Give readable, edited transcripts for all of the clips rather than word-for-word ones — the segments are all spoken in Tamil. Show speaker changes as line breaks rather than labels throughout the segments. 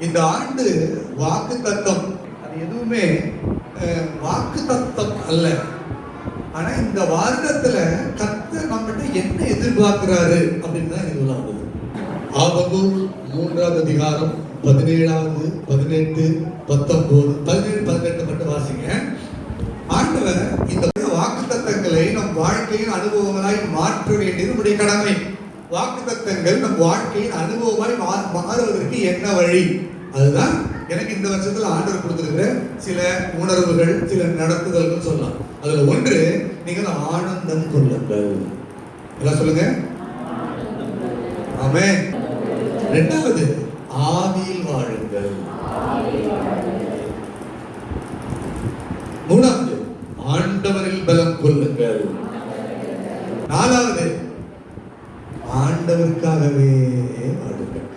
இந்த ஆண்டு வாக்கு தத்தம் அது எதுவுமே வாக்கு தத்தம் அல்ல. ஆனா இந்த வருடத்துல கர்த்தர் நம்மகிட்ட என்ன எதிர்பார்க்கிறாரு அப்படின்னு தான் இது ஆகுது. ஆபகூக் 3ஆம் அதிகாரம் 17, 18, 19, 17, 18 மட்டும் வாசிங்க. ஆண்டவர் இந்த வாக்கு தத்தங்களை நம் வாழ்க்கையின் அனுபவங்களாய் மாற்ற வேண்டியது நம்முடைய கடமை. வாக்கு தத்தங்கள் நம் வாழ்க்கையின் அனுபவமாய் மாறுவதற்கு என்ன வழி? அதுதான் எனக்கு இந்த வருஷத்துல ஆண்டவர் கொடுத்திருக்கிற சில உணர்வுகள், சில நடத்துதல்கள் சொல்லலாம். அதுல ஒன்று, நீங்கள் ஆனந்தம் கொள்ளுங்கள். எல்லாம் சொல்லுங்க, ஆமென். இரண்டாவது, ஆவியில் வாழுங்கள். மூணாவது, ஆண்டவரில் பலம் கொள்ளுங்கள். நாலாவது, ஆண்டவருக்காகவே வாழுங்கள்.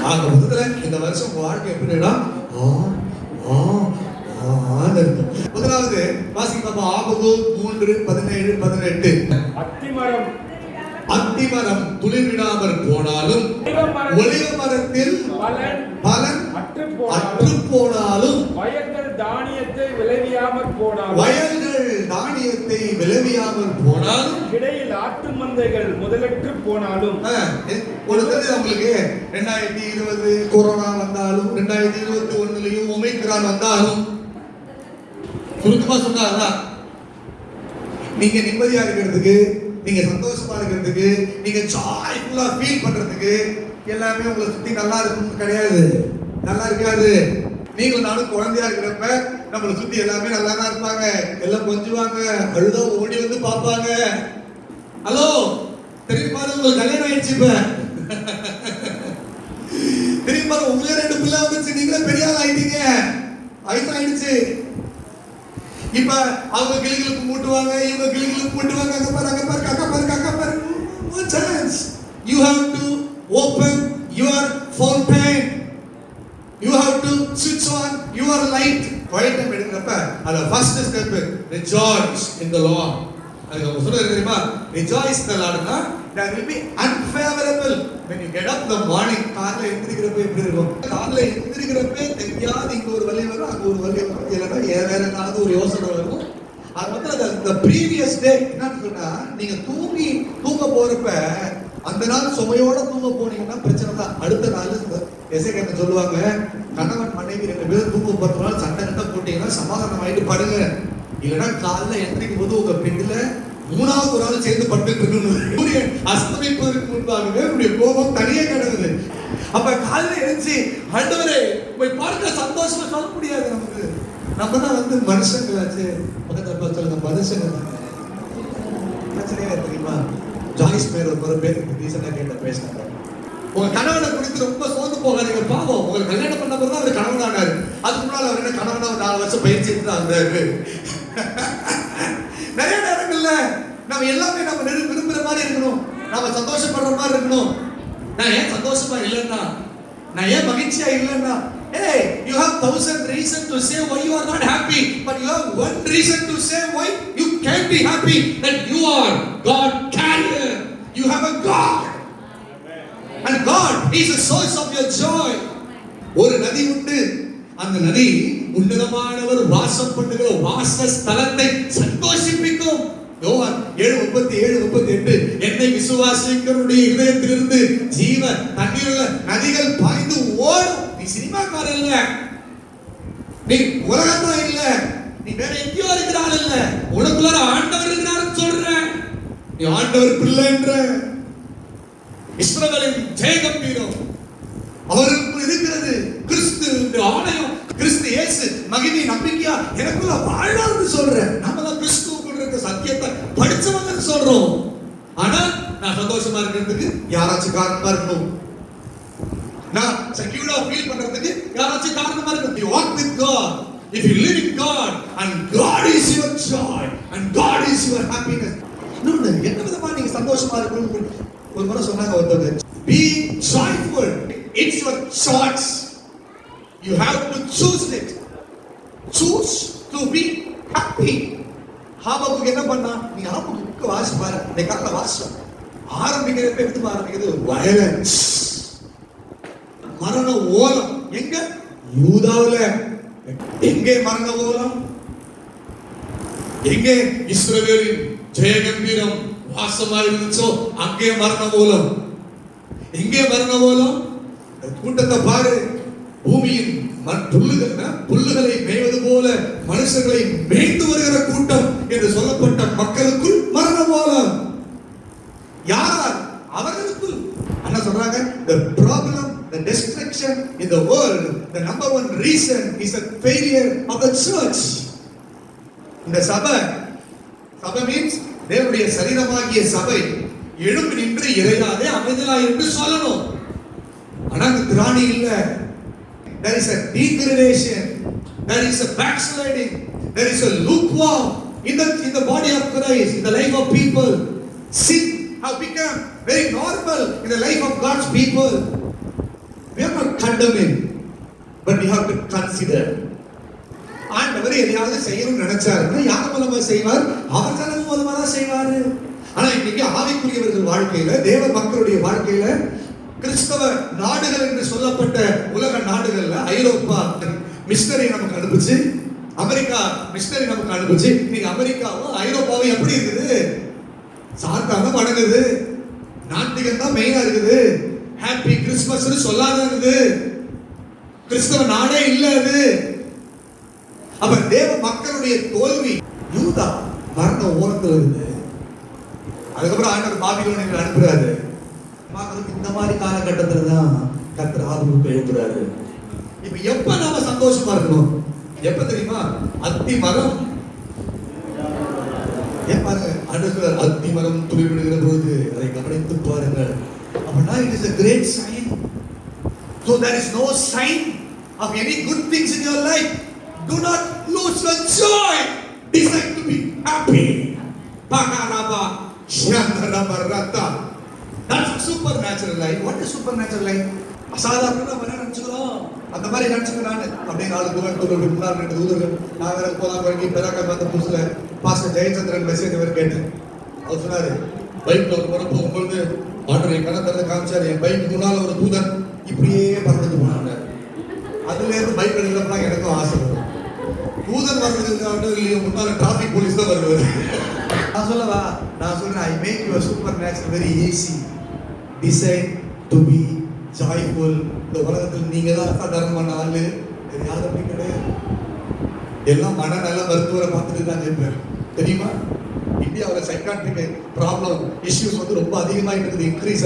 ஆக முதல்ல இந்த வருஷம் வாழ்க்கை எப்படின்னா முதலாவது வாசிங்க. ஆபகூக் 3, 17, 18. அத்திமரம் துளிர்விடாமல் போனாலும், ஒலிவ மரத்தில் பலன் அற்று போனாலும்,
வயல்கள் தானியத்தை விளைவியாமல் போனாலும், இடையில் ஆட்டு மந்தைகள் முதலற்று போனாலும்.
உங்களுக்கு 2020 கொரோனா வந்தாலும், 2021 ஒமைக்ரான் வந்தாலும், சுருக்கமா சொன்னா நீங்க நிம்மதியா இருக்கிறதுக்கு, நீங்க சந்தோஷமா இருக்கிறதுக்கு, நீங்க ஜாய்ஃபுல்லா ஃபீல் பண்றதுக்கு எல்லாமே உங்களை சுத்தி நல்லா இருக்கும்னு கிடையாது, நல்லா இருக்காது. நீங்களும் நானும் குழந்தையா இருக்கிறப்ப நம்மளை சுத்தி எல்லாமே நல்லா தான் இருப்பாங்க. எல்லாம் கொஞ்சுவாங்க, அழுதா ஓடி வந்து பார்ப்பாங்க. ஹலோ தெரியுமா, உங்களுக்கு கல்யாணம் ஆயிடுச்சு, இப்ப தெரியுமா, உங்களே 2 பிள்ளை வந்துச்சு, நீங்களே பெரிய ஆள் ஆயிட்டீங்க, வயசாயிடுச்சு. இப்ப அவங்க கிளிகளுக்கு மூட்டுவாங்க, இவங்க கிளிகளுக்கு மூட்டுவாங்க. அங்க பாரு, அங்க பாரு, அக்கா பாரு, அக்கா பாரு. No chance. You have to open your fountain. You have to switch on your light. Quiet time எடுக்கிறப்ப அந்த first step, rejoice in the Lord. அது நம்ம சொல்றது தெரியுமா? Rejoice in the Lord. There will be unfavorable when you get up in the morning. காலைல எந்திரிக்கிறப்ப எப்படி இருக்கும்? காலைல எந்திரிக்கிறப்ப தெரியாது இங்க ஒரு வலி வரும், அங்க ஒரு வலி வரும், இல்லைன்னா வேற ஏதாவது ஒரு யோசனை வரும். அது வந்து the previous day என்னன்னு சொன்னா, நீங்க தூங்க போறப்ப அந்த நாள் சுமையோட தூங்க போனீங்கன்னா பிரச்சனை தான். அடுத்த நாள் எசேக்கியேல் சொல்லுவாங்க, கணவன் மனைவி 2 பேரும் தூங்க போறதுனால சண்டை கட்ட போட்டீங்கன்னா சமாதானம் ஆயிட்டு படுங்க, இல்லைன்னா காலைல எந்திரிக்கும் போது உங்க பெண்ணுல 3வது ஒரு ஆள் சேர்ந்து படுத்துட்டு இருக்கணும். அஸ்தமிப்பதற்கு முன்பாகவே உங்களுடைய கோபம் தனியே கிடக்குது. அப்ப காலையில எழுச்சி ஆண்டவரே போய் பார்க்க சந்தோஷமா சொல்ல முடியாது. நமக்கு நம்ம தான் வந்து மனுஷங்களாச்சு. பக்கத்துல சொல்லுங்க, மனுஷங்க தானே. பிரச்சனையா தெரியுமா? ஜாய்ஸ் பேர் ஒரு பேர் ரீசெண்டா கேட்ட பேசினாங்க, உங்க கணவனை குறித்து ரொம்ப சோர்ந்து போகாதீங்க, பாவம் உங்களுக்கு கல்யாணம் பண்ண பிறகு அவர் கணவன் ஆனாரு, அதுக்கு முன்னால அவர் என்ன கணவனா 4 வருஷம் பயிற்சி எடுத்து இருந்தாரு. நிறைய நேரங்கள்ல நம்ம எல்லாமே நம்ம விரும்புற மாதிரி இருக்கணும், நாம சந்தோஷப்படுற மாதிரி இருக்கணும். நான் ஏன் சந்தோஷமா இல்லைன்னா, நான் ஏன் மகிழ்ச்சியா இல்லைன்னா, hey, you have 1000 reasons to say why you are not happy, but you have one reason to say why you can be happy, that you are God carrier. You have a God, and God is the source of your joy. ஒரு நதி உண்டு, அந்த நதி உன்னதமானவர் வாசம் பண்ணுகிற வாசஸ்தலத்தை சந்தோஷிப்பிக்கும். யோவான் 7:37, 38. என்னை விசுவாசிக்கிறவருடைய இதயத்திலிருந்து ஜீவ தண்ணீருள்ள நதிகள் பாய்ந்து ஓடும். நீ சினிமாக்காரன் இல்ல, நீ உலகத்தான் இல்ல, நீ வேற எங்கேயோ இருக்கிறாள் இல்ல, உனக்குள்ள ஆண்டவர் இருக்கிறாருன்னு சொல்ற, நீ ஆண்டவர் பிள்ளை என்ற இஸ்ரவேலின் ஜெயகம்பீரம் அவருக்கு இருக்கிறது. கிறிஸ்து ஆலயம், கிறிஸ்து இயேசு மகிமை நம்பிக்கையா எனக்குள்ள வாழான்னு சொல்றேன். நம்ம தான் கிறிஸ்துவுக்குள்ள இருக்க சத்தியத்தை படிச்சவங்க சொல்றோம். ஆனா நான் சந்தோஷமா இருக்கிறதுக்கு யாராச்சும் காரணமா இருக்கணும், நான் செக்யூர்டா ஃபீல் பண்றதுக்கு யாராச்சும் காரணமா இருக்கணும். You walk with God. If you live in God and God is your joy and God is your happiness. இன்னொன்று, என்ன விதமா நீங்க சந்தோஷமா இருக்கணும். ஒரு முறை சொன்னாங்க ஒருத்தர், be joyful. It's your choice. You have to choose it. Choose to be happy. Habakkuk என்ன பண்ணா, நீ ஆபகுக் வாசி பாரு, இந்த காலத்துல வாசி ஆரம்பிக்கிறப்ப எடுத்து ஆரம்பிக்கிறது வயலன்ஸ், மரண ஓலம். எங்க யூதாவுல எங்கே மரண ஓலம், எங்கே இஸ்ரவேலின் ஜெயகம்பீரம் வாசமா இருந்துச்சோ அங்கே மரண ஓலம். எங்கே மரண ஓலம்? கூட்டத்தை பாரு, பூமியின் புல்லுகளை மேய்வது போல மனுஷர்களை மேய்ந்து வருகிற கூட்டம் என்று சொல்லப்பட்ட மக்களுக்குள் மரண ஓலம். யார்? அவர்களுக்குள். என்ன சொல்றாங்க? The problem, the destruction in the world, the number one reason is the failure of the church. இந்த சபை மீன்ஸ் தேவனுடைய சரீரமாகிய சபை எழும்பி நின்று இறையாதே அமைதலாய் என்று சொல்லணும். ஆனா அந்த திராணி இல்ல. There is a degradation, there is a backsliding, there is a lukewarm in the body of Christ, in the life of people. Sin have become very normal in the life of God's people. We are not condemning, but we have to consider. ஆண்டவர் எதையாவது செய்யணும்னு நினைச்சாருன்னா யார் மூலமா செய்வார்? அவர் ஜனங்க மூலமா தான் செய்வாரு. ஆனா இன்னைக்கு ஆவிக்குரியவர்கள் வாழ்க்கையில, தேவ மக்களுடைய வாழ்க்கையில, கிறிஸ்தவ நாடுகள் என்று சொல்லப்பட்ட உலக நாடுகள்ல ஐரோப்பா மிஷனரி நமக்கு அனுப்பிச்சு, அமெரிக்கா மிஷனரி நமக்கு அனுப்பிச்சு. நீங்க அமெரிக்காவும் ஐரோப்பாவும் எப்படி இருக்குது? சாத்தான வணங்குது, நாத்திகம் தான் மெயினா இருக்குது, ஹாப்பி கிறிஸ்துமஸ் சொல்லாத இருக்குது, கிறிஸ்தவ நாடே இல்ல அது. அப்ப தேவ மக்களுடைய தோல்வி யூதா மரண ஓரத்தில் இருந்து அதுக்கப்புறம் ஆண்டவர் பாபிலோனியர்கள் அனுப்புறாரு. இந்த மாதிரி காலகட்டத்தில் தான் கர்த்தர் ஆபத்து எழுப்புறாரு. இப்ப எப்ப நாம சந்தோஷமா இருக்கணும்? எப்ப தெரியுமா? அத்தி மரம் அடுத்த அத்தி மரம் துளிர்விடுகிற பொழுது அதை கவனித்து பாருங்கள். அப்படின்னா it is a great sign. So there is no sign of any good things in your life. Do not lose your joy. Decide to be happy. Pakaraba Shandarabharata. That's supernatural life. What is supernatural life? அசாதாரணமா வர நினைச்சுக்கிறோம். அந்த மாதிரி நினைச்சுக்கிறான்னு அப்படியே 4 தூதர்கள் முன்னாள் 2 தூதர்கள் நான் வேற போலாம் வரைக்கி பெராக்கல் வந்த புதுசுல பாஸ்டர் ஜெயச்சந்திரன் மெசேஜ் வேற கேட்டேன். அவர் சொன்னாரு, பைக்ல ஒரு முறை போகும்போது ஆண்டவர் என் கண்ணை திறந்து காமிச்சாரு. என் பைக் முன்னால ஒரு தூதன் இப்படியே பறந்து போனாங்க. அதுல இருந்து பைக் எடுக்கலாம் எனக்கும் ஆசை வரும். தூதன் வர்றதுக்கு முன்னால டிராபிக் போலீஸ் தான் வருவாரு. நான் சொல்லவா? நான் சொல்றேன், I make your supernatural very easy. Decide to be joyful. இந்த உலகத்தில் நீங்க தான் அசாதாரணமான ஆளு, யாரும் அப்படி கிடையாது. எல்லாம் மனநல மருத்துவரை பார்த்துட்டு தான் இருப்பார். தெரியுமா? இந்தியாவில் சைக்காட்ரிக் ப்ராப்ளம் இஷ்யூஸ் வந்து ரொம்ப அதிகமாயிட்டு இருக்குது. இன்க்ரீஸ்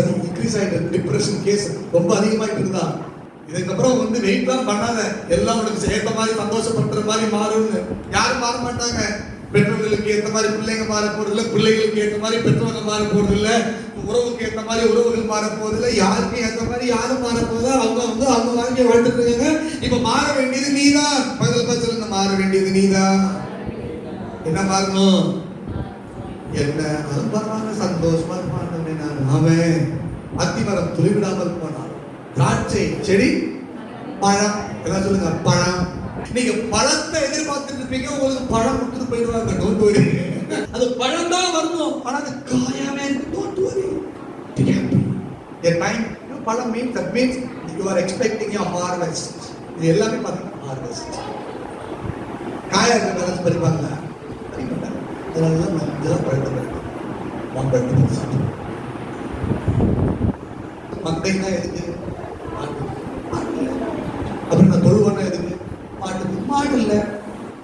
ஆயிட்டு, டிப்ரெஷன் கேஸ் ரொம்ப அதிகமாயிட்டு இருக்குதா. இதுக்கப்புறம் வந்து வெயிட் தான் பண்ணாத, எல்லாம் உனக்கு ஏற்ற மாதிரி சந்தோஷப்படுற மாதிரி மாறும்னு. யாரும் மாற மாட்டாங்க. பெற்றோர்களுக்கு ஏற்ற மாதிரி பிள்ளைங்க மாற போறதில்லை, பிள்ளைகளுக்கு ஏற்ற மாதிரி பெற்றோங்க மாற போறதில்லை, உறவுக்கு ஏற்ற மாதிரி உறவுகள் மாற போறதில்லை, யாருக்கு ஏற்ற மாதிரி யாரும் மாற போதா. அவங்க வாழ்க்கையை வாழ்ந்துட்டு இருக்காங்க. இப்ப மாற வேண்டியது நீதான். பகல் பச்சல மாற வேண்டியது நீதான். என்ன மாறணும்? என்ன அது பரவாயில்ல, சந்தோஷமா இருப்பான். நான் அவன் அத்திமரம் துளிவிடாமல் போனான். திராட்சை செடி பழம், எல்லாம் சொல்லுங்க பழம். நீங்க பழத்தை எதிர்பார்த்துட்டு இருப்பீங்க, உங்களுக்கு பழம் கொடுத்துட்டு போயிடுவாங்க. டோன்ட் வரி, அது பழம் தான் வரணும். ஆனா அது காயாவே இருக்கு. Don't worry, be happy. A time பழம் means that means you are expecting a harvest. இது எல்லாமே பாத்தீங்கன்னா harvest. காயா இருக்க பேலன்ஸ் படிப்பாங்க, படிப்பாங்க. இதெல்லாம் மஞ்சள் பழத்தை மாம்பழத்தை சாப்பிடும். மந்தைன்னா எதுக்கு? அப்புறம் நான் தொழுவன்னா எதுக்கு? மாட்டுக்கு. மாடு இல்ல.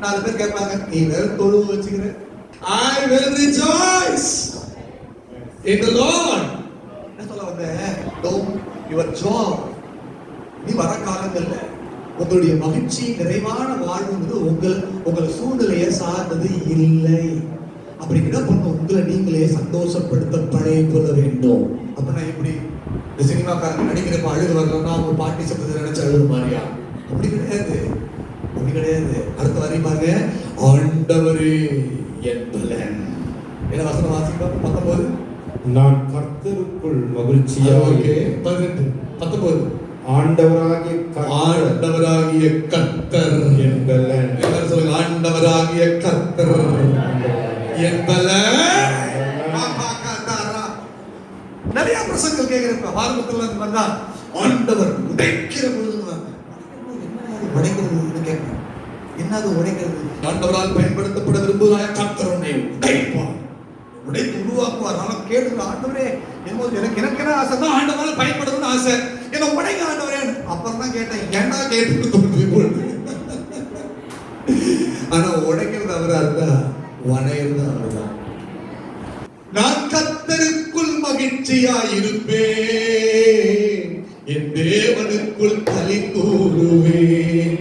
4 பேர் கேட்பாங்க, நீ வேற தொழுவு வச்சுக்கிற. I will rejoice in the Lord. என்ன சொல்ல வந்தேன்? Don't your joy. நீ வர காலங்கள்ல உங்களுடைய மகிழ்ச்சி நிறைவான வாழ்வுங்கிறது உங்கள் சூழ்நிலையை சார்ந்தது இல்லை. அப்படி என்ன பண்ணும்? உங்களை நீங்களே சந்தோஷப்படுத்த பழைய கொள்ள வேண்டும். அப்படின்னா எப்படி? இந்த சினிமாக்காரங்க நடிக்கிறப்ப அழுது வரலன்னா அவங்க பாட்டி சப்தத்தை நினைச்சு அழுது மாதிரியா? அப்படி கிடையாது, அப்படி கிடையாது. அடுத்த வரி பாருங்க, ஆண்டவரே என் பலன். என்ன வசனம் வாசிப்பா? 19.
நான் கர்த்தருக்குள் மகிழ்ச்சியாக
18 19
ஆண்டவராகிய
கர்த்தர்
என் பலன்.
எல்லாரும் சொல்லுங்க, ஆண்டவராகிய கர்த்தர் என் பலன். நிறைய பிரசங்கள் கேட்கிறப்ப ஆரம்பத்துல அந்த மாதிரி தான் ஆண்டவர் உடைக்கிற பொழுது உடைக்கிறது கேட்கிறேன். என்னது உடைக்கிறது? ஆண்டவரால் பயன்படுத்தப்பட விரும்புகிறாய, கர்த்தர் உன்னை உடைப்பார், உடைத்து உருவாக்குவார். நான் கேட்டு, ஆண்டவரே எனக்கு என்ன ஆசை தான், ஆண்டவரால் பயன்படுத்தணும்னு ஆசை, என்ன உடைங்க ஆண்டவரே. அப்புறம் தான் கேட்டேன், ஏன்டா கேட்டு தோன்று. ஆனா உடைக்கிறது அவரா இருந்தா, வணையிறது அவர்தான். நான் கர்த்தருக்குள் மகிழ்ச்சியாய் இருப்பேன், என் தேவனுக்குள் களி கூறுவேன்.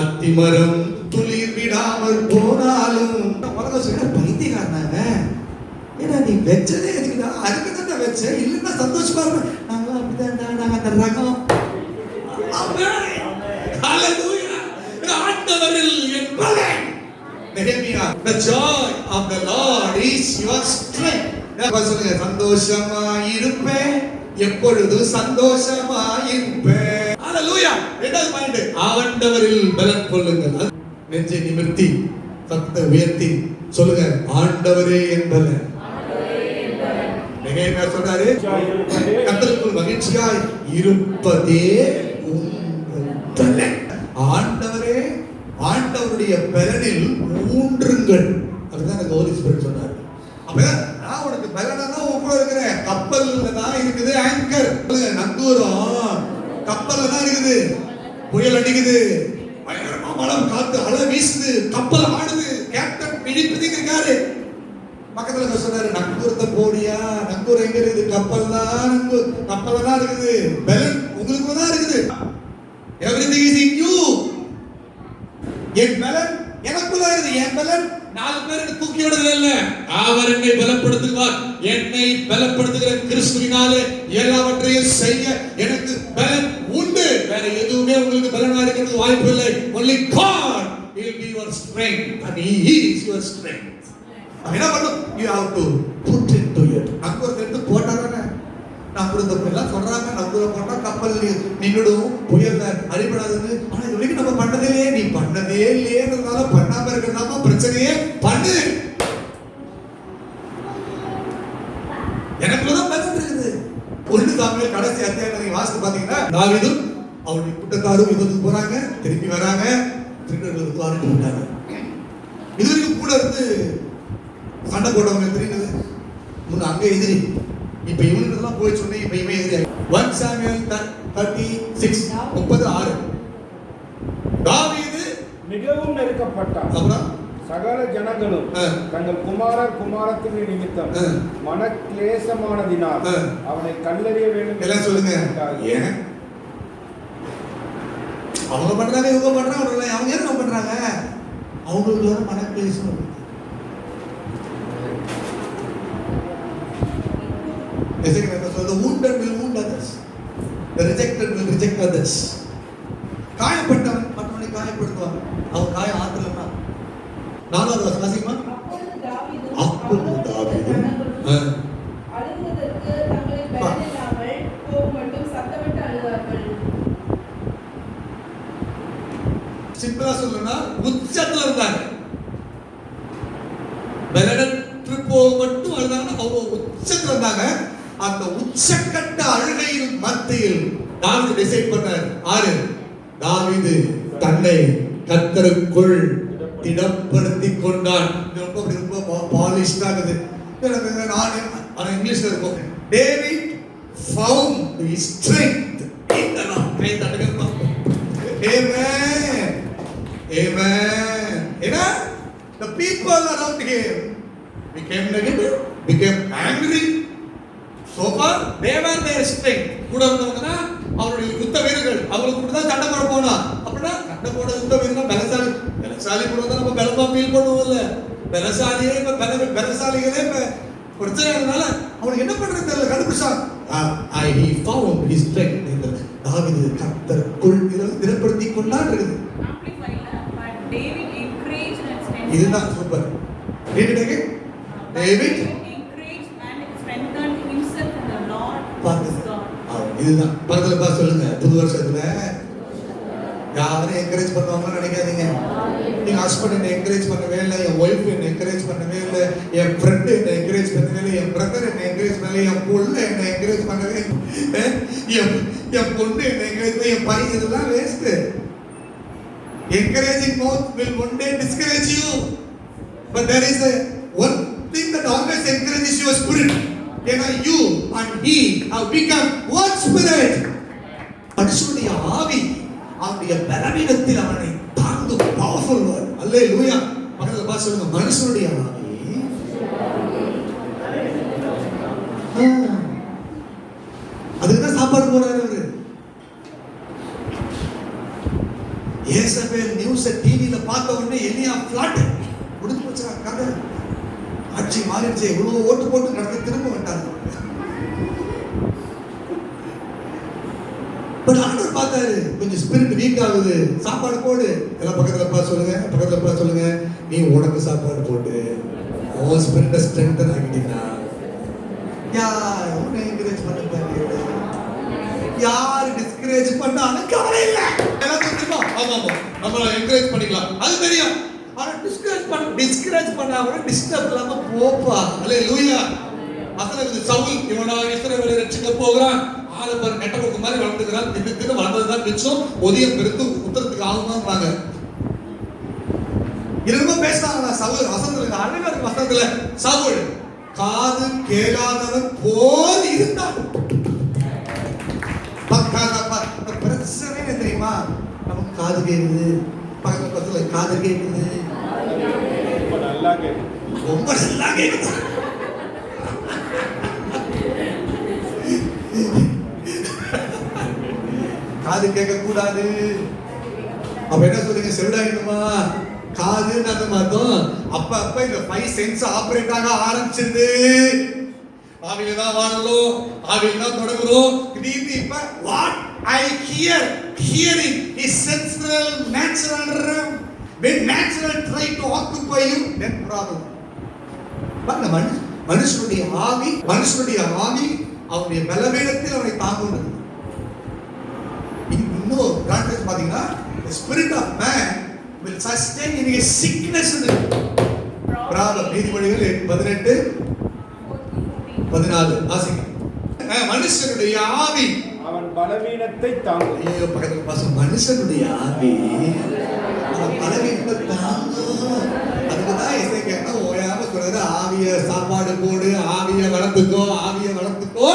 அத்திமரம் துளிர் விடாமல் போனாலும் உலகம் சொல்ல பைத்தியக்காரனாங்க. ஏன்னா நீ வச்சதே இருக்குதா, அதுக்கு தானே வச்ச, இல்லைன்னா சந்தோஷமா இருப்பேன். நாங்களாம் அப்படிதான், நாங்க அந்த ரகம். ஆண்டவரில் என் பலன். நெகேமியா, the joy of the Lord is your strength. சொல்லுங்க, சந்தோஷமா இருப்பேன், எப்பொழுது சந்தோஷமா இருப்பேன். ஹalleluya. இரண்டாவது பாயிண்ட், ஆண்டவரில் பலன் கொள்ளுங்கள். நெஞ்சை நிமிர்த்தி சத்தத்தை உயர்த்தி சொல்லுங்க, ஆண்டவரே என் பலன். நெகேமியா சொல்றாரு, கர்த்தருக்குள் மகிழ்ச்சியாய் இருப்பதே உங்கள் பலன். ஆண்டவரே, ஆண்டவருடைய பலனில் ஊன்றுங்கள். அதுதான் எனக்கு ஹோலி ஸ்பிரிட் சொன்னாரு. அப்ப நான் உனக்கு பலனா உன் கூட இருக்கிறேன். கப்பல்ல தான் இருக்குது ஆங்கர், நங்கூரம் கப்பல்ல தான் இருக்குது. புயல் அடிக்குது, பயங்கரமா மழை காத்து அலை வீசுது, கப்பல் ஆடுது, கேப்டன் பிடிப்பிடிக்கு இருக்காரு. பக்கத்துல சொன்னாரு, நங்கூரத்தை போடியா, நங்கூரம் எங்க இருக்குது? கப்பல் தான், கப்பல்ல தான் இருக்குது. பலன் உங்களுக்கு தான் இருக்குது. Everything is in you. என் பலன் எனக்குள்ள இருக்குது. என் பலன் நாலு பேருக்கு தூக்கி விடுறது இல்ல, அவர் என்னை பலப்படுத்துவார். என்னை பலப்படுத்துகிற கிறிஸ்துவினாலே எல்லாவற்றையும் செய்ய எனக்கு பலன் உண்டு. வேற எதுவுமே உங்களுக்கு பலனா இருக்கிறது வாய்ப்பு இல்லை. only God will be your strength and he is your strength. என்ன பண்ணணும்? you have to put into it. நங்கூரத்தை எடுத்து போட்டாதானே. நங்கூரத்தை எல்லாம் சொல்றாங்க, நங்கூரம் போட்டா கப்பல் நின்னுடும், புயல்ல அடிபடாதுன்னு. ஆனா இது வரைக்கும் நம்ம பண்ணதே இல்லையே. நீ பண்ணதே இல்லையேன்றதால பண்ணாம இருக்கிறதாம பிரச்சனையே. பண்ணு. எனக்குள்ளதான் பலன் இருக்குது. 1 சாமுவேல் கடைசி அத்தியாயத்தை நீங்க வாசித்து பாத்தீங்கன்னா, தாவீதும் அவருடைய கூட்டத்தாரும் யுத்தத்துக்கு போறாங்க, திருப்பி வராங்க, திருடர்களுக்கு வாரிட்டு விட்டாங்க. இது வரைக்கும் கூட இருந்து சண்டை போட்டவங்க தெரியுது, முன்ன அங்கே எதிரி. இப்ப இவனுக்கு போய் சொன்னேன், இப்ப இவன் எதிரி. 1 சாமுவேல் 36:36. தாவீது
மிகவும் நெருக்கப்பட்டான்.
அப்புறம்
சகல ஜனங்களும் தங்கள் குமாரர் குமாரத்தின் நிமித்தம் மனக்லேசமானதினால் அவனை கல்லெறிய வேண்டும்.
எல்லாம் சொல்லுங்க, ஏன் அவங்க பண்றாங்க, இவங்க பண்றாங்க, அவங்க என்ன பண்றாங்க? அவங்களுக்கு மனக்லேசம். The wounded will wound others. The rejected will reject others. காயப்பட்டவன் மற்றவனை காயப்படுத்துவாங்க. அவன் காயம் ஆற்றலன்னா. நாலாவது வாசிமா. அப்பொழுது தாவீது
அழுவதற்கு தங்களில் பலன் இல்லாமல் போகும் மட்டும் சத்தமிட்டு அழுதார்கள்.
சிம்பிளா சொல்லணும்னா உச்சத்துல இருந்தாங்க. பலனற்று போகும் மட்டும் அழுதாங்கன்னா அவங்க உச்சத்துல இருந்தாங்க. அந்த உச்சக்கட்ட அழுகையின் மத்தியில் தாவீது டிசைட் பண்ணார். ஆறு, தாவீது தன்னை கர்த்தருக்குள் திடப்படுத்திக் கொண்டான். ரொம்ப பாலிஷ்டா இருக்குது. நான் இங்கிலீஷ்ல இருக்கும். David found his strength in the Lord. Amen. Amen. The people around him became negative, became angry. So far they were their strength. கூட இருந்தவங்கன்னா அவருடைய யுத்த வீரர்கள், அவங்களுக்கு கூட தான் சண்டை போட போனா. அப்படின்னா சண்டை போட யுத்த வீரர்கள் பலசாலி கூட தான் நம்ம பலமா ஃபீல் பண்ணுவோம்ல. பலசாலியே இப்ப பலசாலிகளே இப்ப பிரச்சனைனால அவனுக்கு என்ன பண்றது தெரியல. கண்டுபிடிச்சான். he found his strength in the தாவீது கர்த்தருக்குள் திடப்படுத்திக் கொண்டான் இருக்குது. இதுதான் சூப்பர். டேவிட் இதுதான் பக்கத்துல பார்த்து சொல்லுங்க. புது வருஷத்துல யாரும் என்கரேஜ் பண்ணுவாங்கன்னு நினைக்காதீங்க. எங்க ஹஸ்பண்ட் என்ன என்கரேஜ் பண்ணவே இல்லை, என் ஒய்ஃப் என்ன என்கரேஜ் பண்ணவே இல்லை, என் ஃப்ரெண்டு என்ன என்கரேஜ் பண்ணவே இல்லை, என் பிரதர் என்ன என்கரேஜ் பண்ணல, என் பொண்ணு என்ன என்கரேஜ் பண்ணவே இல்லை, என் பொண்ணு என்ன என்கரேஜ் பண்ண, என் பையன், இதெல்லாம் waste. Encouraging mouth will one day discourage you. But there is a one thing that always encourages your spirit. You and he have become one spirit. மனுஷனுடைய ஆவி அவனுடைய பலவீனத்தில் அவனை தாங்கும் powerful word. Hallelujah. பக்கத்துல பார்த்து சொல்லுங்க, மனுஷனுடைய ஆவி அதுக்குதான் சாப்பாடு போறாரு அவரு. ஏசபேல் நியூஸ் டிவில பார்த்த உடனே எலியா பிளாட் முடிஞ்சு போச்சா கதை, ஆட்சி மாறிடுச்சு, இவ்வளவு ஓட்டு போட்டு நடத்தி திரும்ப வந்தாங்க. பட் ஆண்டவர் பார்த்தாரு கொஞ்சம் ஸ்பிரிட் வீக் ஆகுது, சாப்பாடு போடு. எல்லாம் பக்கத்துல பார்த்து சொல்லுங்க, பக்கத்துல பார்த்து சொல்லுங்க, நீ உனக்கு சாப்பாடு போட்டு உன் ஸ்பிரிட்டை ஸ்ட்ரென்தன் ஆகிட்டீங்கன்னா யார் உன்னை என்கரேஜ் பண்ண பாருங்க, யாரு டிஸ்கரேஜ் பண்ணாலும் கவலை இல்ல. எல்லாம் தெரியுமா? ஆமா ஆமா நம்ம என்கரேஜ் பண்ணிக்கலாம், அது தெரியும். ஆனா டிஸ்கரேஜ் பண்ணாம டிஸ்டர்ப் இல்லாம போப்பா. ஹல்லேலூயா. அசலுக்கு சவுல் இவனா இஸ்ரவேலை ரட்சிக்க போகிறான், ஆலப்பர் நெட்டமுக்கு மாதிரி வளர்ந்துக்கிறான், தின்னு வளர்ந்ததுதான் மிச்சம், ஒதியம் பெருத்து உத்தரத்துக்கு ஆகுமாங்க. இருந்தும் பேசினாங்க சவுல். வசனத்துல அழகா இருக்கு வசனத்துல, சவுல் காது கேளாதவன் போல் இருந்தான். பிரச்சனை என்ன தெரியுமா? நமக்கு காது கேக்குது, பக்கத்துல காது கேக்குது, ரொம்ப நல்லா கேக்குது. காது கேட்க கூடாது. அப்ப என்ன சொல்றீங்க? செவிடாயிடுமா? காதுன்னு அந்த மாத்தம் அப்ப இந்த 5 சென்ஸ் ஆபரேட் ஆக ஆரம்பிச்சிருது. ஆவியில தான் வாழணும், ஆவியில தான் தொடங்குறோம். திடீர்னு இப்ப what I hearing is sensual, natural. When natural try to occupy you, then problem. பாருங்க, மனுஷனுடைய ஆவி அவனுடைய பலவீனத்தில் அவனை தாங்குகிறது. இன்னும் கான்டெக்ஸ்ட் பாத்தீங்கன்னா, the spirit of man will sustain in a sickness. problem. நீதிமொழிகள் 18:14 வாசிங்க. மனுஷனுடைய ஆவி
அவன் பலவீனத்தை தாங்கும்.
ஐயோ பக்கத்துல பாச, மனுஷனுடைய ஆவி அவன் பலவீனத்தை தாங்கும். அதுக்குதான் இசைக்கா ஓயாம சொல்றது, ஆவிய சாப்பாடு போடு, ஆவிய வளர்த்துக்கோ, ஆவிய வளர்த்துக்கோ.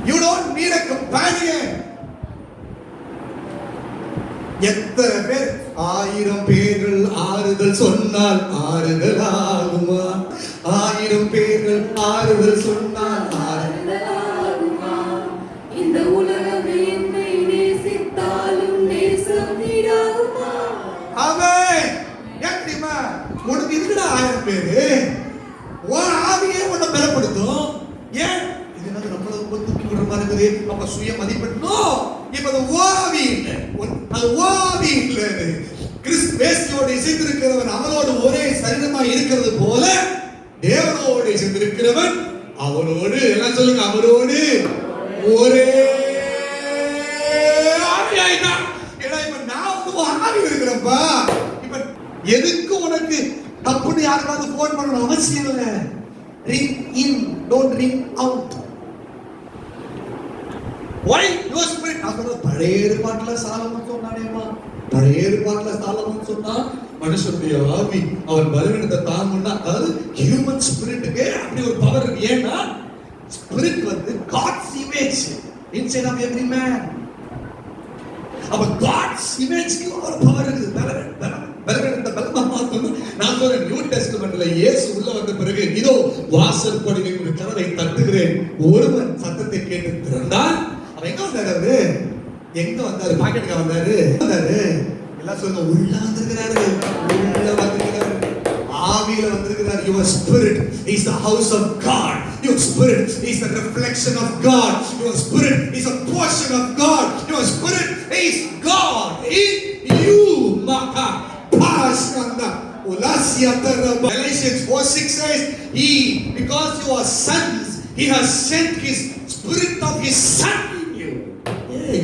You don't need a companion. எத்தனை பேர் 1000 பேர்கள் ஆறுதல் சொன்னால் ஆறுதல் ஆகுமா? 1000 பேர்கள் ஆறுதல் சொன்னால் ஆறுதல் ஆகுமா?
இந்த உலகமே என்னை நேசித்தாலும் நேசம் நீடாகுமா?
ஆமென். ஏன்டிமா உனக்கு இருக்குடா 1000 பேரு, உன் ஆவியே உன்னை பலப்படுத்தும். ஏன் இது நம்ம நம்மள ரொம்ப தூக்கி விடுற மாதிரி இருக்குது, அப்ப சுய மதிப்பெண்ணும். இப்ப அது ஓவி இல்லை, அது ஓவி இல்லை. வேசியோடு இசைந்திருக்கிறவன் அவனோடு ஒரே சரீரமா இருக்கிறது போல தேவனோடு இசைந்திருக்கிறவன் அவனோடு, எல்லாம் சொல்லுங்க, அவனோடு ஒரே ஆவியாயிட்டான். ஏன்னா இப்ப நான் ஆவி இருக்கிறப்பா, இப்ப எதுக்கு உனக்கு தப்புன்னு யாருக்காவது போன் பண்ணணும் அவசியம் இல்லை. Ring in, don't ring out. Why your spirit? அப்புறம் பழைய ஏற்பாட்டுல சாலமோன் சொன்னானேமா, பழைய ஏற்பாட்டுல சாலமோன் சொன்னா மனுஷனுடைய ஆவி அவன் பலவீனத்தை தாங்கும்னா, அதாவது ஹியூமன் ஸ்பிரிட்டுக்கு அப்படி ஒரு பவர் இருக்கு. ஏன்னா ஸ்பிரிட் வந்து God's image inside of every man. அப்ப God's imageக்கு ஒரு பவர் இருக்குது. பலவீனத்தை பலமா மாத்தணும். நான் சொல்றேன், நியூ டெஸ்டமெண்ட்ல இயேசு உள்ள வந்த பிறகு, இதோ வாசல் படியில் ஒரு கதவை தட்டுகிறேன், ஒருவன் சத்தத்தை கேட்டு திறந்தான். அவன் எங்க வந்தாரு? எங்க வந்தாரு? பாக்கெட்டுக்கு வந்தாரு. எல்லாம் சொல்லுங்க, உள்ள வந்திருக்கிறாரு, உள்ள வந்திருக்கிறாரு, ஆவியில வந்திருக்கிறாரு. Your spirit is the house of God. Your spirit is the reflection of God. Your spirit is a portion of God. Your spirit is God in you. Maka Pashkanda Ulasiatara. Galatians 4:6 says, He, because you are sons, He has sent His spirit of His Son in you.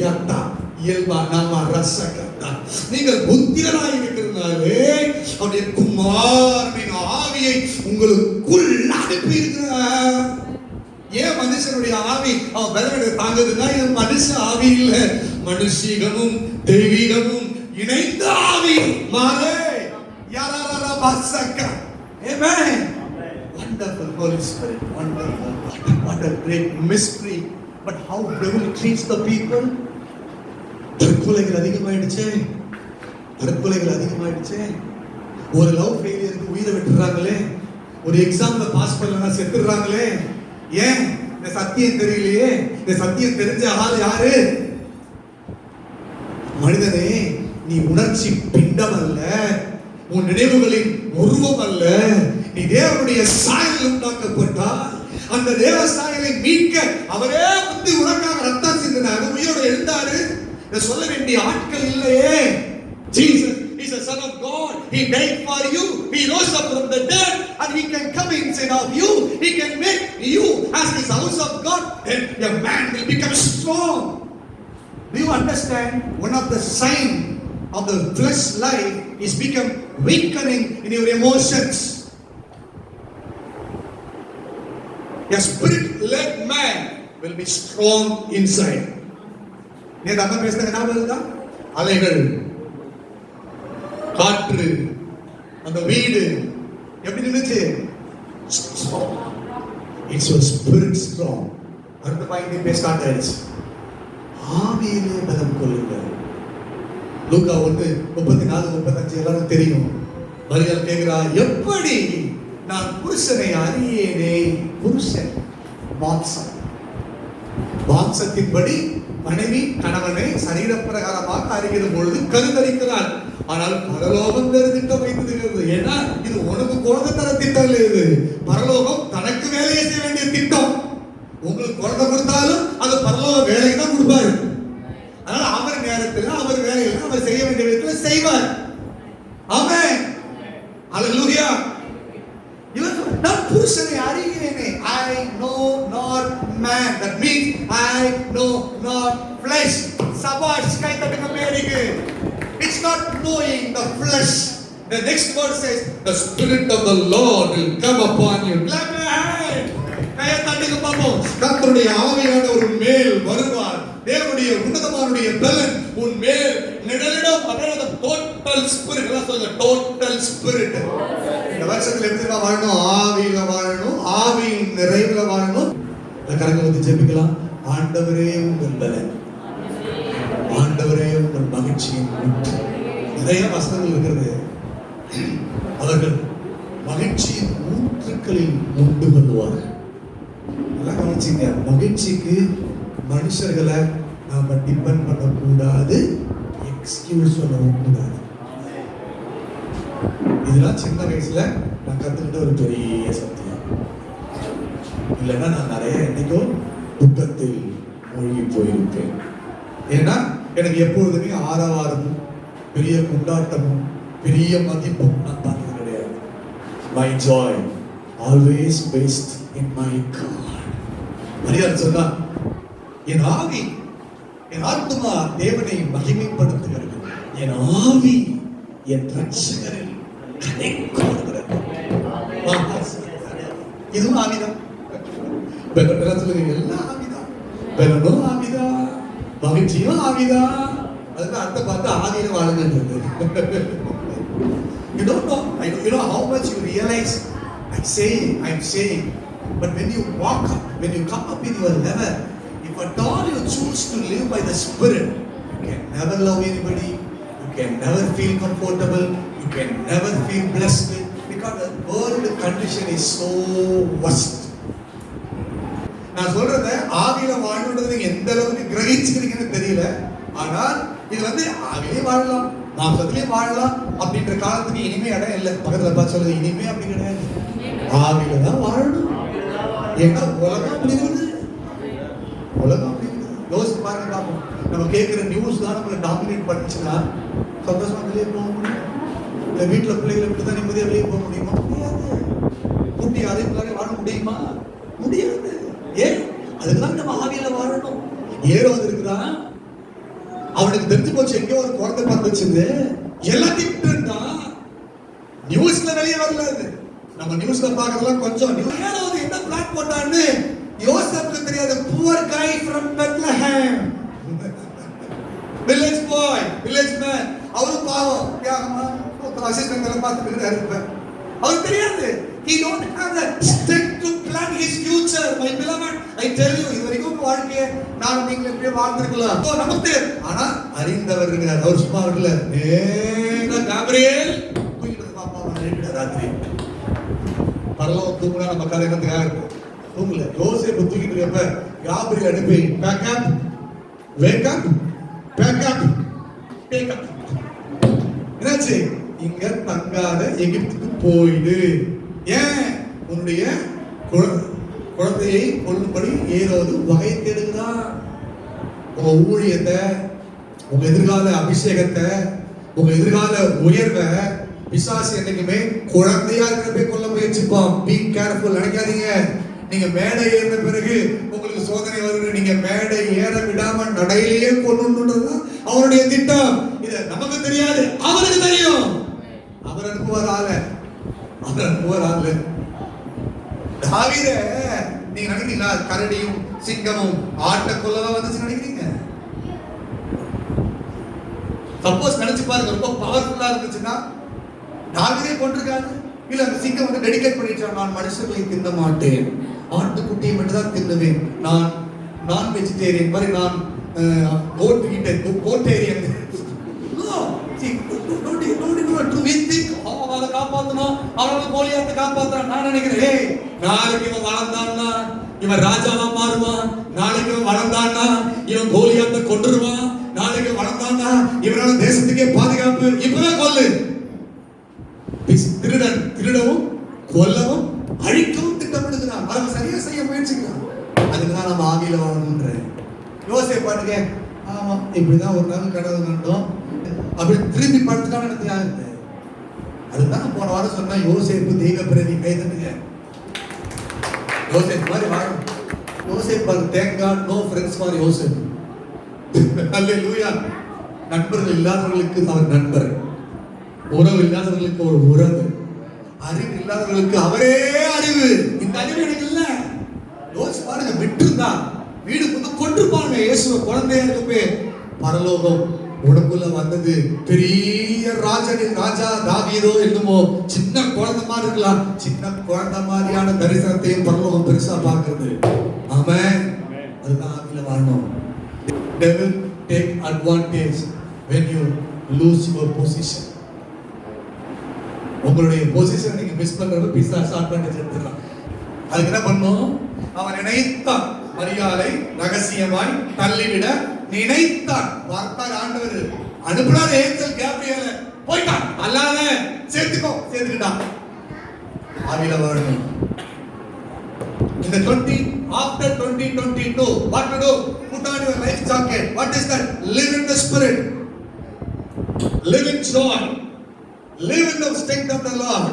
Yata இயல்பா நாம ரசகத்தா, நீங்கள் புத்திரராய் இருக்கிறனாலே அவருடைய குமாரனின் ஆவியை உங்களுக்குள் அனுப்பி இருக்கிறார். ஏன் மனுஷனுடைய ஆவி அவன் பலவீனத்தை தாங்குதுன்னா, இது மனுஷ ஆவி இல்ல, மனுஷீகமும் தெய்வீகமும் இணைந்த ஆவி மாறே யாராரா பாசக்க. Amen. Wonderful Holy Spirit, wonderful. What a great mystery. But how devil treats the people. தற்கொலைகள் அதிகமாயிடுச்சு. ஒரு லவ் ஃபெயிலியருக்கு உயிரை விட்டுறாங்களே, ஒரு எக்ஸாம்ல பாஸ் பண்ணலனா செத்துறாங்களே. ஏன்? இந்த சத்தியம் தெரியலையே. இந்த சத்தியம் தெரிஞ்ச ஆள் யாரு? மனிதனே, நீ உணர்ச்சி பிண்டம் அல்ல, உன் நினைவுகளின் உருவம் அல்ல. நீ தேவனுடைய சாயலில் உண்டாக்கப்பட்டால் அந்த தேவ சாயலை மீட்க அவரே வந்து உனக்காக ரத்தம் சிந்தினாரு, உயிரோடு எழுந்தாரு. இதை சொல்ல வேண்டிய ஆட்கள் இல்லையே. Jesus is the Son of God. He died for you. He rose up from the dead, and He can come inside of you. He can make you as His house of God. Then your man will become strong. Do you understand? One of the sign of the flesh life is become weakening in your emotions. A spirit-led man will be strong inside. நீ நம்ம பேசுறது என்ன வருதா? அலைகள், காற்று, அந்த வீடு எப்படி நின்னுச்சு? Strong. It's your spirit strong. அடுத்த பாயிண்ட் பேச ஸ்டார்ட் ஆயிடுச்சு. ஆவியிலே பலம் கொள்ளுங்கள். லூக்கா 1:34-35 எல்லாரும் தெரியும். மரியாள் கேக்குறா, எப்படி நான் புருஷனை அறியேனே? புருஷன் மாம்சத்தின்படி மனைவி கணவனை சரீரப்பிரகாரமாக அறிகிற பொழுது கருத்தரிக்கிறார். ஆனால் பரலோகம் வேறு திட்டம் வைத்திருக்கிறது. ஏன்னா இது உனக்கு குழந்தை தர திட்டம் இல்லை, இது பரலோகம் தனக்கு வேலையை செய்ய வேண்டிய திட்டம். உங்களுக்கு குழந்தை கொடுத்தாலும் அது பரலோக வேலையை தான் கொடுப்பாரு. அதனால அவர் நேரத்தில் அவர் வேலையில் அவர் செய்ய வேண்டிய விதத்தில் செய்வார். ஆமென். அல்லேலூயா. நான் புருஷனை அறிகிறேனே. I know not man. That means I know not flesh. சபாஷ், கை தட்டுங்க பேருக்கு. It's not knowing the flesh. The next verse says, the Spirit of the Lord will come upon you. Clap your hand. கையை தட்டுங்க பாப்போம். கர்த்தருடைய ஆவியானவர் உன் மேல் வருவார். தேவனுடைய உன்னதமானுடைய பலன் உன் மேல் நிழலிடும். அதாவது டோட்டல் ஸ்பிரிட். எல்லாம் சொல்லுங்க, டோட்டல் ஸ்பிரிட். இந்த வருஷத்துல எப்படி வாழணும்? ஆவியில வாழணும், ஆவியின் நிறைவுல வாழணும். கரங்களை ஊத்தி ஜெபிக்கலாம். ஆண்டவரே உங்கள் பலன், ஆண்டவரே உங்கள் மகிழ்ச்சியின் ஊற்று. நிறைய வசனங்கள் இருக்கிறது. அவர்கள் மகிழ்ச்சியின் ஊற்றுக்களில் உண்டு கொள்வார்கள். நல்லா கவனிச்சீங்க. மகிழ்ச்சிக்கு மனுஷர்களை நாம டிபெண்ட் பண்ணக்கூடாது, எக்ஸ்கியூஸ் சொல்லவும் கூடாது. இதெல்லாம் சின்ன வயசுல நான் கத்துக்கிட்ட ஒரு பெரிய சத்தியம். இல்லைன்னா நான் நிறைய என்னைக்கோ துக்கத்தில் மூழ்கி போயிருப்பேன். ஏன்னா எனக்கு எப்பொழுதுமே ஆரவாரமும் பெரிய கொண்டாட்டமும் பெரிய மதிப்பும் நான் பார்த்தது கிடையாது. My joy always based in my God. மரியாதை சொன்னா, என் ஆவி, என் ஆத்மா தேவனை மகிமைப்படுத்துகிறது. என் ஆவி என் ரட்சகரில் கனைக்கொள்கிறது. இதுவும் ஆவிதான். எல்லாம் ஆவிதான். பலனும் ஆவிதான், மகிழ்ச்சியும் ஆவிதான். அதுதான் அர்த்தம் பார்த்து ஆவியில வாழுங்கன்றது. You don't know. You know how much you realize. I'm saying. But when you walk up, when you come up in your level, if at all you choose to live by the Spirit, you can never love anybody. You can never feel comfortable. You can never feel blessed. Because the world condition is so worst. நான் சொல்றத ஆவியில வாழணுன்றது நீங்க எந்த அளவுக்கு கிரகிச்சுக்கிறீங்கன்னு தெரியல. ஆனால் இது ஆவிலே வாழலாம், மாம்சத்திலே வாழலாம் அப்படின்ற காலத்துக்கு இனிமே இடம் இல்லை. பக்கத்துல பார்த்து சொல்லுது, இனிமே அப்படி கிடையாது. ஆவியில தான் வாழணும். ஏன்னா உலகம் அப்படி இருக்குது. யோசிச்சு பாருங்க பார்ப்போம். நம்ம கேட்கிற நியூஸ் தான் நம்மளை டாமினேட் பண்ணுச்சுன்னா சந்தோஷமா வெளியே போக முடியும்? இல்லை வீட்டில் பிள்ளைகளை விட்டு தான் நிம்மதியாக வெளியே போக முடியுமா? முடியாது. குட்டி அதே வாழ முடியுமா? முடியாது. ஏன்? அதுதான் நம்ம ஆவியில வாழணும். ஏரோது இருக்குதான், அவனுக்கு தெரிஞ்சு போச்சு எங்கேயோ ஒரு குழந்தை பார்த்து வச்சிருந்து எல்லாத்தையும் விட்டுருந்தான். நியூஸ்ல வெளியே வரல. அது நம்ம நியூஸ்ல பார்க்கறதெல்லாம் கொஞ்சம். ஏரோது என்ன பிளான் போட்டான்னு யோசேப்புக்கு தெரியாது. Poor guy from Bethlehem, village bye, village man. அவரு அசிஸ்டன்ட் வேலை பார்த்துட்டு இருப்பார். அவருக்கு தெரியாது. He don't have the strength to plan his future. My beloved, I tell you, இது வரைக்கும் வாழ்க்கையை நான் நீங்கள் எப்படியே வாழ்ந்திருக்கலாம். நமக்கு ஆனா அறிந்தவர் இருக்கிறார். அவர் சும்மா வரல. நேரா காபிரியேல் தூக்கிட்டு பாப்பா வந்து ராத்திரி பரலோகம் தூங்குனா நம்ம கதை என்னத்துக்காக இருக்கும்? தூங்கல. யோசேப்பு தூக்கிட்டு இருக்கப்ப காபிரியேல் அனுப்பி பேக் அப், வேக் அப், பேக் அப், டேக் அப். என்னாச்சு? இங்க தங்காத எகிப்துக்கு போயிடு. ஏன்? உன்னுடைய குழந்தையை கொல்லும்படி ஏதாவது வகை தேடுகிறான். உங்க ஊழியத்தை, உங்க எதிர்கால அபிஷேகத்தை, உங்க எதிர்கால உயர்வை பிசாசு என்னைக்குமே குழந்தையா இருக்கிறப்ப கொல்ல முயற்சிப்பான். Be careful. நினைக்காதீங்க நீங்க மேடை ஏறின பிறகு உங்களுக்கு சோதனை வருது, நீங்க மேடை ஏற விடாம நடையிலேயே கொண்டுதான் அவருடைய திட்டம். இது நமக்கு தெரியாது, அவருக்கு தெரியும். அவர் அனுப்புவார் ஆள, அவர் அனுப்புவார் ஆளு. தாவீத நீங்க நினைக்கிறீங்களா கரடியும் சிங்கமும் ஆட்ட கொல்லதான் வந்துச்சு நினைக்கிறீங்க? சப்போஸ் நினைச்சு பாருங்க, ரொம்ப பவர்ஃபுல்லா இருந்துச்சுன்னா தாவீதே கொண்டிருக்காரு. இல்ல அந்த சிங்கம் வந்து டெடிகேட் பண்ணிட்டான், நான் மனுஷர்களை தின்ன மாட்டேன், ஆட்டுக்குட்டியை மட்டும் தான் தின்னுவேன், நான் வெஜிடேரியன் மாதிரி, நான் கோட்டேரியன். அவனை காப்பாத்தணும், அவனால கோலியாத்தை காப்பாத்துறான். நான் நினைக்கிறேன் நாளைக்கு இவன் வளர்ந்தான்னா இவன் ராஜாவா மாறுவான், நாளைக்கு இவன் வளர்ந்தான்னா இவன் கோலியாத்தை கொண்டுருவான், நாளைக்கு வளர்ந்தான்னா இவனால தேசத்துக்கே பாதுகாப்பு. இப்பவே கொல்லு. திருடன் திருடவும் கொல்லவும் அழிக்கவும் திட்டமிடுகிறான். அவன் சரியா செய்ய முயற்சிக்கிறான். அதுக்குதான் நம்ம ஆவியில வாழணும்ன்ற யோசேப்பு பாருங்க. ஆமா இப்படிதான் ஒரு நாள் கடவுள் கண்டோம், அப்படி திரும்பி படுத்துக்கான எனக்கு யாரு? அதுதான் போன வாரம் சொன்னா யோசேப்பு தெய்வ பிரதி கைதட்டுங்க. யோசேப்பு மாதிரி வாழும். யோசேப்பு thank God no friends for யோசேப்பு. அல்லேலூயா. நண்பர்கள் இல்லாதவர்களுக்கு அவர் நண்பர், உறவு இல்லாதவர்களுக்கு ஒரு உறவு, அறிவு இல்லாதவர்களுக்கு அவரே அறிவு. இந்த அறிவு எனக்கு இல்ல. யோசிச்சு பாருங்க, விட்டுருந்தா வீடு கொண்டு பாருங்க. இயேசுவ குழந்தையா இருக்கப்பே பரலோகம் உடம்புல வந்தது. பெரிய ராஜா தாவீதோ என்னமோ சின்ன குழந்தை மாதிரி இருக்கலாம். சின்ன குழந்தை மாதிரியான தரிசனத்தையும் பரலோகம் பெருசா பார்க்கிறது. ஆமென். அதுதான் ஆவியில வாழணும். Devil take advantage when you lose your position. உங்களுடைய பொசிஷன் நீங்க மிஸ் பண்றப்ப பிசாசு அட்வான்டேஜ் எடுத்துக்கலாம். அதுக்கு என்ன பண்ணும்? அவன் நினைத்தான் மரியாதை ரகசியமாய் தள்ளிவிட நினைத்தான். பார்த்தார் ஆண்டவர், அனுப்புனார் ஏஞ்சல் கேப்ரியல, போய்ட்டான். அல்லாத சேர்த்துக்கிட்டான். ஆவியில வாழணும். இந்த 20 after 2022 what to do? Put on your life jacket. What is that? Live in the spirit, live in joy, live in the strength of the Lord,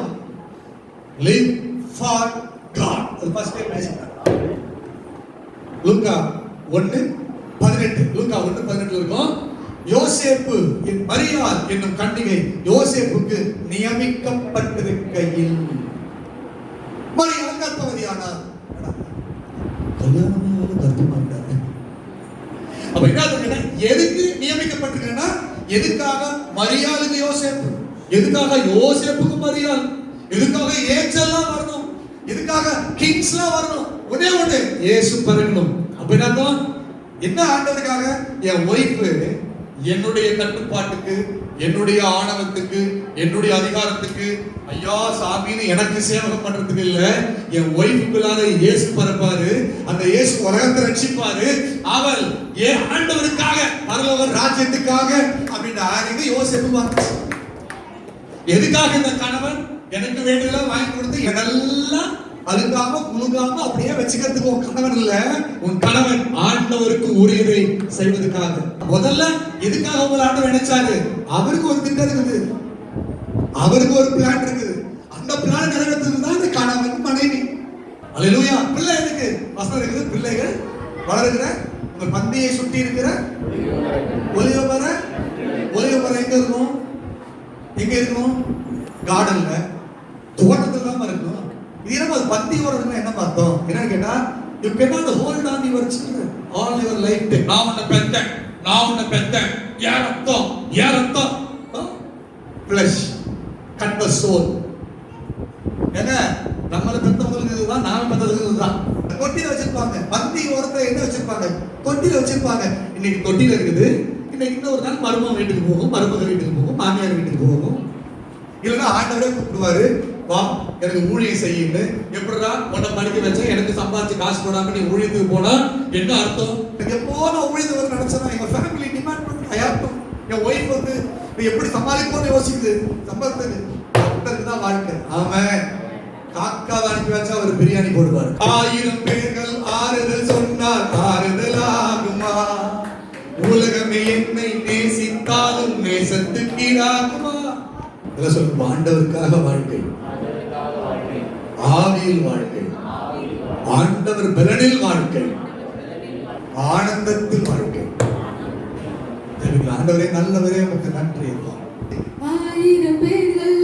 live for God. The first time message. லூக்கா 1:18. லூக்கா 1:18 இருக்கும். யோசேப்பு மரியாள் என்னும் கன்னிகை யோசேப்புக்கு நியமிக்கப்பட்டிருக்கையில் மரியாள் கர்ப்பவதியானார். கல்யாணமே கர்ப்பமாயிட்டாங்க. அப்ப என்ன எதுக்கு நியமிக்கப்பட்டிருக்கா? எதுக்காக மரியாளுக்கு யோசேப்பு? எதுக்காக யோசேப்புக்கு மரியாள்? எதுக்காக ஏஞ்சல்லாம் வரணும்? எதுக்காக கிங்ஸ்லாம் வரணும்? ஒண்ணே ஒண்ணு, இயேசு பிறக்கணும். அப்ப என்ன ஆண்டவருக்காக? என் ஒய்ஃப் என்னுடைய கட்டுப்பாட்டுக்கு, என்னுடைய ஆணவத்துக்கு, என்னுடைய அதிகாரத்துக்கு ஐயா சாமின்னு எனக்கு சேவகம் பண்றதுக்கு இல்ல, என் ஒய்ஃபுக்குள்ளாக இயேசு பிறப்பாரு. அந்த இயேசு உலகத்தை ரட்சிப்பாரு. அவள் ஏன் ஆண்டவருக்காக, பரலோக ராஜ்யத்துக்காக அப்படின்னு அறிந்து யோசேப்பு வந்துச்சு. எதுக்காக? இந்த கணவன் எனக்கு வேண்டியதெல்லாம் வாங்கி கொடுத்து என்னெல்லாம் அழுகாம குழுகாம அப்படியே வச்சுக்கிறதுக்கு உன் கணவன் இல்ல, உன் கணவன் ஆண்டவருக்கு உரியதை செய்வதற்காக. முதல்ல எதுக்காக உங்களை ஆண்டவர் நினைச்சாரு? அவருக்கு ஒரு திட்டம் இருக்குது, அவருக்கு ஒரு பிளான் இருக்குது. அந்த பிளான் நிறைவேற்றுறது தான் இந்த கணவன் மனைவி. அல்லேலூயா. பிள்ளை எனக்கு வசனம் இருக்குது. பிள்ளைகள் வளருகிற உங்கள் பந்தியை சுற்றி இருக்கிற ஒலிவ மரம் எங்க இருக்கும்? எங்க இருக்கணும்? கார்டன்ல, தோட்டத்துல தான் இருக்கணும். இது என்ன பந்தி ஓரதுன்னா என்ன பார்த்தோம்? என்னன்னு கேட்டா, you cannot hold on your children all your life. நான் உன்னை பெத்தேன் யார் அர்த்தம்? flesh வச்சிருப்பாங்க. பந்தி ஓரத்துல என்ன வச்சிருப்பாங்க? தொட்டில வச்சிருப்பாங்க. இன்னைக்கு தொட்டில இருக்குது, இன்னைக்கு இன்னொரு நாள் மருமகன் வீட்டுக்கு போகும், மருமக வீட்டுக்கு போகும், மாமியார் வீட்டுக்கு போகும். இல்லைன்னா ஆண்டவரே கூப்பிடுவாரு, வா எனக்கு ஊழியம் செய்யுன்னு. எப்படிடா உன்னை படிக்க வச்சேன், எனக்கு சம்பாதிச்சு காசு போடாம நீ ஊழியத்துக்கு போனா என்ன அர்த்தம்? எப்போ நான் ஊழியத்தை வர நினைச்சேன்னா எங்க ஃபேமிலி டிமாண்ட் பண்ணி ஐயாட்டும் என் ஒய்ஃப் வந்து எப்படி சமாளிப்போம்னு யோசிக்குது. சம்பாதித்தது தான் வாழ்க்கை. ஆமாம், காக்கா அனுப்பி வச்சா ஒரு பிரியாணி போடுவார். 1000 பேர்கள் ஆறுதல் சொன்னால் ஆறுதல் ஆகுமா? உலகமே என்னை நேசித்தாலும் நேசத்துக்கு ஈடாகுமா? இதெல்லாம் சொல்லுங்க. ஆண்டவருக்காக வாழ்க்கை, ஆவியில் வாழ்க்கை, ஆண்டவர் பலனில் வாழ்க்கை, ஆனந்தத்தில் வாழ்க்கை. ஆண்டவரே நல்லவரே, உமக்கு நன்றி.
1000 பேர்கள்